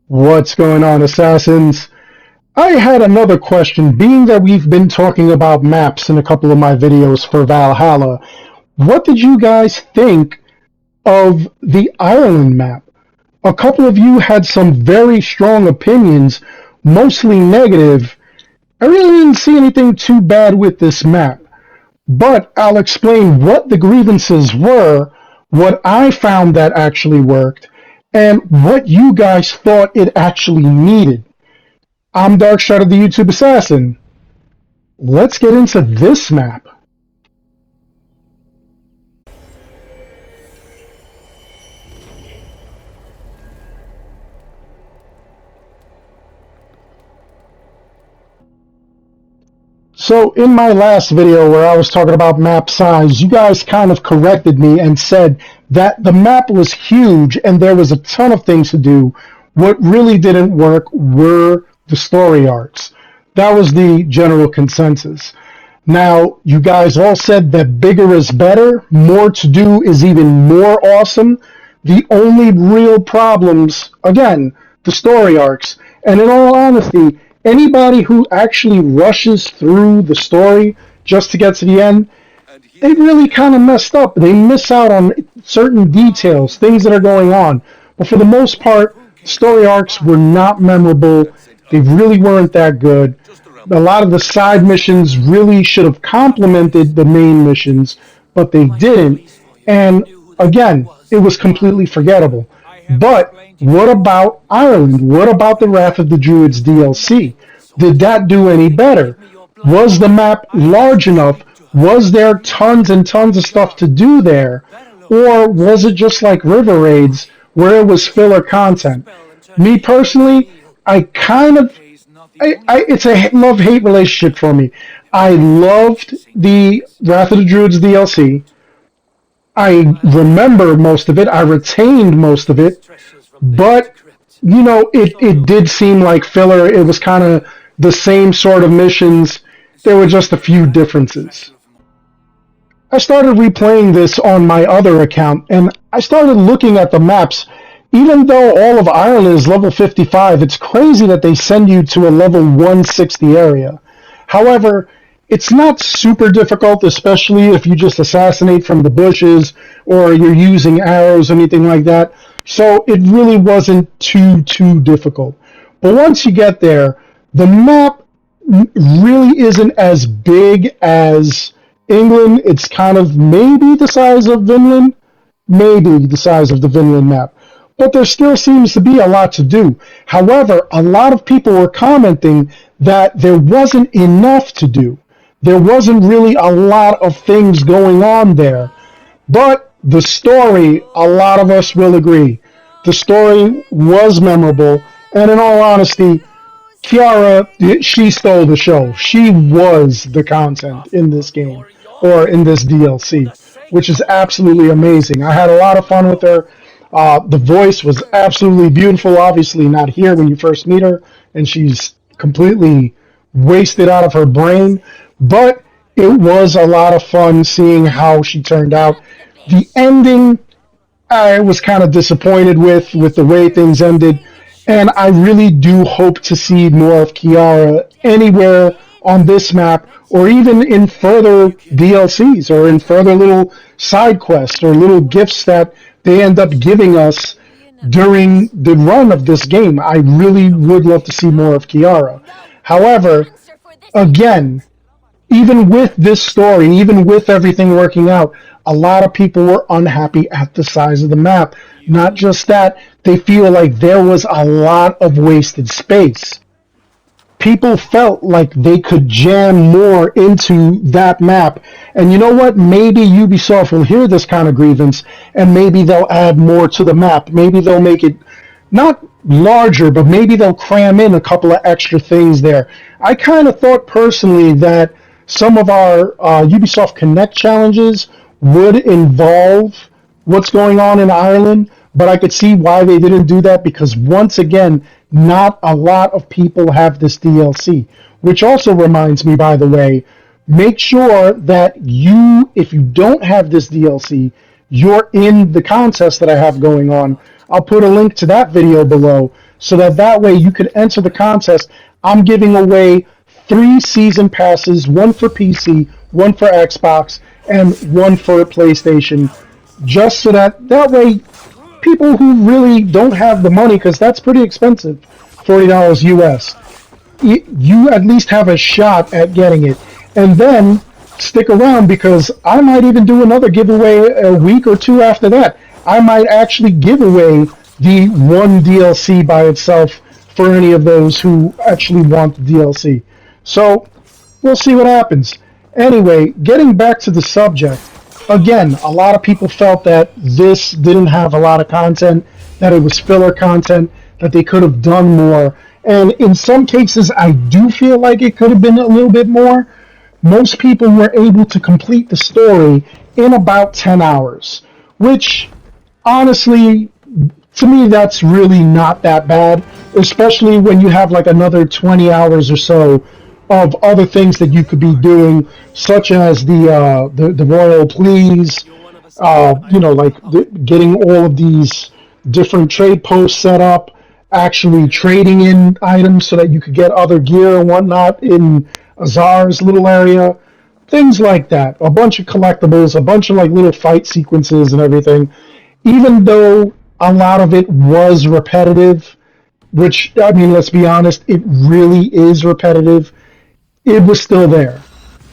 What's going on, Assassins? I had another question. Being that we've been talking about maps in a couple of my videos for Valhalla, what did you guys think of the Ireland map? A couple of you had some very strong opinions, mostly negative. I really didn't see anything too bad with this map, but I'll explain what the grievances were, what I found that actually worked, and what you guys thought it actually needed. I'm Darkshot of the YouTube Assassin. Let's get into this map. So in my last video where I was talking about map size, you guys kind of corrected me and said that the map was huge and there was a ton of things to do. What really didn't work were the story arcs. That was the general consensus. Now, you guys all said that bigger is better, more to do is even more awesome. The only real problems, again, the story arcs. And in all honesty, anybody who actually rushes through the story just to get to the end, they really kind of messed up. They miss out on certain details, things that are going on. But for the most part, story arcs were not memorable. They really weren't that good. A lot of the side missions really should have complemented the main missions, but they didn't. And again, it was completely forgettable. But what about Ireland? What about the Wrath of the Druids DLC? Did that do any better? Was the map large enough? Was there tons and tons of stuff to do there? Or was it just like River Raids, where it was filler content? Me personally, it's a love-hate relationship for me. I loved the Wrath of the Druids DLC. I remember most of it. I retained most of it. But, it did seem like filler. It was kind of the same sort of missions. There were just a few differences. I started replaying this on my other account, and I started looking at the maps. Even though all of Ireland is level 55, it's crazy that they send you to a level 160 area. However, it's not super difficult, especially if you just assassinate from the bushes or you're using arrows or anything like that. So it really wasn't too difficult. But once you get there, the map really isn't as big as England. It's kind of maybe the size of Vinland, maybe the size of the Vinland map. But there still seems to be a lot to do. However, a lot of people were commenting that there wasn't enough to do. There wasn't really a lot of things going on there. But the story, a lot of us will agree, the story was memorable. And in all honesty, Kiara, she stole the show. She was the content in this game, or in this DLC, which is absolutely amazing. I had a lot of fun with her. The voice was absolutely beautiful. Obviously not here when you first meet her, and she's completely wasted out of her brain. But it was a lot of fun seeing how she turned out. The ending, I was kind of disappointed with the way things ended. And I really do hope to see more of Kiara anywhere on this map, or even in further DLCs, or in further little side quests, or little gifts that they end up giving us during the run of this game. I really would love to see more of Kiara. However, again, even with this story, even with everything working out, a lot of people were unhappy at the size of the map. Not just that, they feel like there was a lot of wasted space. People felt like they could jam more into that map. And you know what? Maybe Ubisoft will hear this kind of grievance, and maybe they'll add more to the map. Maybe they'll make it not larger, but maybe they'll cram in a couple of extra things there. I kind of thought personally that some of our Ubisoft Connect challenges would involve what's going on in Ireland, but I could see why they didn't do that, because once again, not a lot of people have this DLC. Which also reminds me, by the way, make sure that if you don't have this DLC, you're in the contest that I have going on. I'll put a link to that video below so that way you could enter the contest. I'm giving away 3 season passes, one for PC, one for Xbox, and one for PlayStation, just so that way people who really don't have the money, because that's pretty expensive, $40 US, you at least have a shot at getting it. And then stick around, because I might even do another giveaway a week or two after that. I might actually give away the one DLC by itself for any of those who actually want the DLC. So we'll see what happens. Anyway, getting back to the subject, again, a lot of people felt that this didn't have a lot of content, that it was filler content, that they could have done more. And in some cases, I do feel like it could have been a little bit more. Most people were able to complete the story in about 10 hours, which honestly, to me, that's really not that bad, especially when you have like another 20 hours or so of other things that you could be doing, such as the royal pleas, getting all of these different trade posts set up, actually trading in items so that you could get other gear and whatnot in Azar's little area, things like that. A bunch of collectibles, a bunch of like little fight sequences and everything. Even though a lot of it was repetitive, which, I mean, let's be honest, it really is repetitive, it was still there.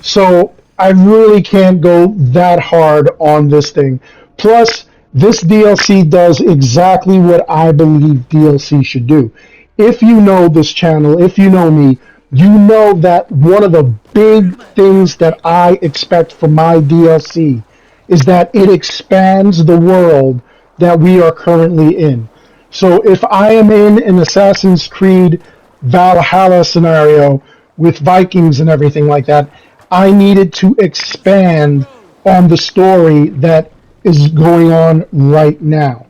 So I really can't go that hard on this thing. Plus, this DLC does exactly what I believe DLC should do. If you know this channel, if you know me, you know that one of the big things that I expect from my DLC is that it expands the world that we are currently in. So if I am in an Assassin's Creed Valhalla scenario with Vikings and everything like that, I needed to expand on the story that is going on right now.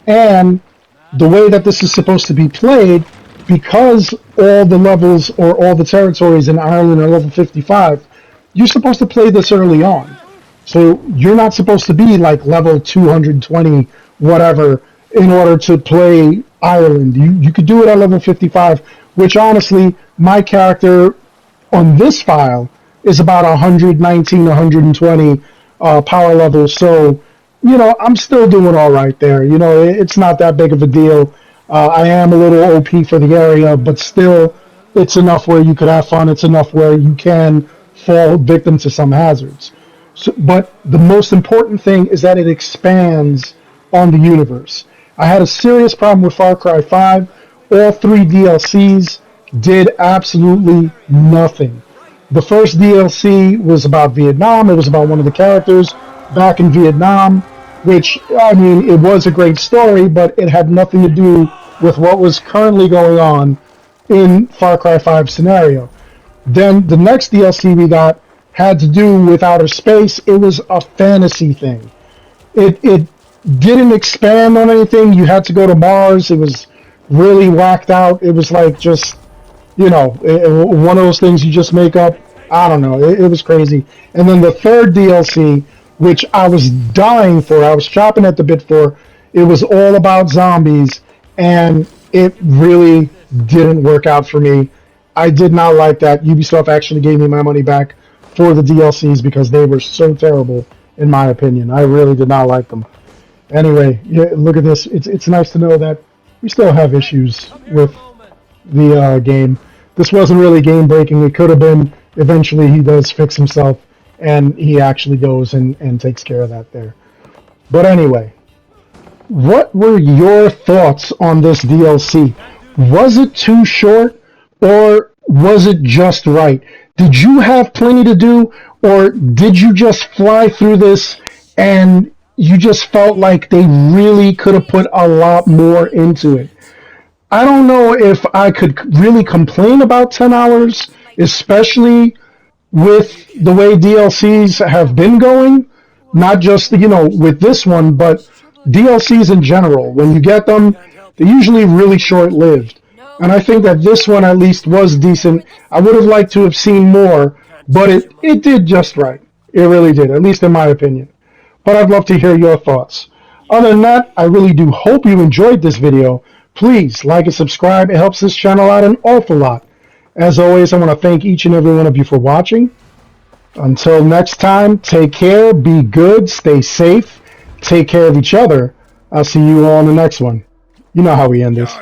And the way that this is supposed to be played, because all the levels or all the territories in Ireland are level 55, you're supposed to play this early on. So you're not supposed to be like level 220, whatever, in order to play Ireland. You could do it at level 55, which honestly, my character on this file is about 119, 120 power levels. So, I'm still doing all right there. It's not that big of a deal. I am a little OP for the area, but still, it's enough where you could have fun. It's enough where you can fall victim to some hazards. So, but the most important thing is that it expands on the universe. I had a serious problem with Far Cry 5. All 3 DLCs did absolutely nothing. The first DLC was about Vietnam. It was about one of the characters back in Vietnam, which, I mean, it was a great story, but it had nothing to do with what was currently going on in Far Cry 5 scenario. Then the next DLC we got had to do with outer space. It was a fantasy thing. It didn't expand on anything. You had to go to Mars. It was really whacked out. It was like just, one of those things you just make up. I don't know. It was crazy. And then the third DLC, which I was dying for, I was chopping at the bit for, it was all about zombies, and it really didn't work out for me. I did not like that. Ubisoft actually gave me my money back for the DLCs because they were so terrible, in my opinion. I really did not like them. Anyway, look at this. It's nice to know that we still have issues with the game. This wasn't really game breaking. It could have been. Eventually, he does fix himself, and he actually goes and takes care of that there. But anyway, what were your thoughts on this DLC? Was it too short, or was it just right? Did you have plenty to do, or did you just fly through this and you just felt like they really could have put a lot more into it? I don't know if I could really complain about 10 hours, especially with the way DLCs have been going. Not just, with this one, but DLCs in general. When you get them, they're usually really short-lived. And I think that this one at least was decent. I would have liked to have seen more, but it did just right. It really did, at least in my opinion. But I'd love to hear your thoughts. Other than that, I really do hope you enjoyed this video. Please like and subscribe. It helps this channel out an awful lot. As always, I want to thank each and every one of you for watching. Until next time, take care, be good, stay safe, take care of each other. I'll see you all in the next one. You know how we end this.